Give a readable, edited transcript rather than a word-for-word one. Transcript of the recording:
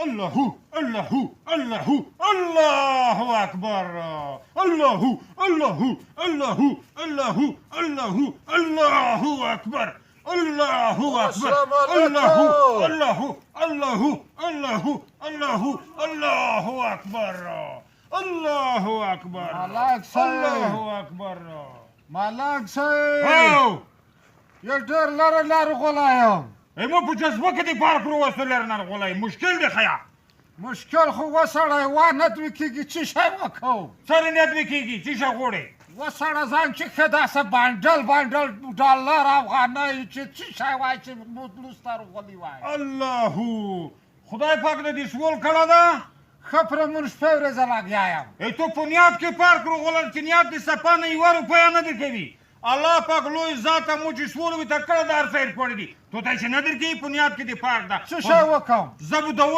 الله الله الله الله أكبر الله الله الله الله الله الله أكبر الله أكبر الله الله الله الله الله الله أكبر الله أكبر مالك صاحب. الله أكبر مالک صاحب او یو ډېر لرې غولی یم مو په جذبه کې دې پار کړو وسو لر نرغلی مشکل دی خیا مشکل خو وسړی وا ندوي کېږي څه شی وکړو سره نیت مې کېږي چې شه غوړې وسړه ځان چې ښه داسې بانډل ډالر افغانۍ چې څه شی وایي چې لوسته غولي وایي الله خدای پاک دې سوال کړه ده ښه پرې مونږ شپې ورځې لګیا یم ای تو په نیت کې پار کړو غولل چې نیت دې سپا نه یوه روپیه نه دې کوي الله پاک لوی ذاته مو چې سوال وي ته کړه د هر سیر کړی دي تو ته چې نه درکوي په نیت کې دې پار ده څه شی وکړم زه به د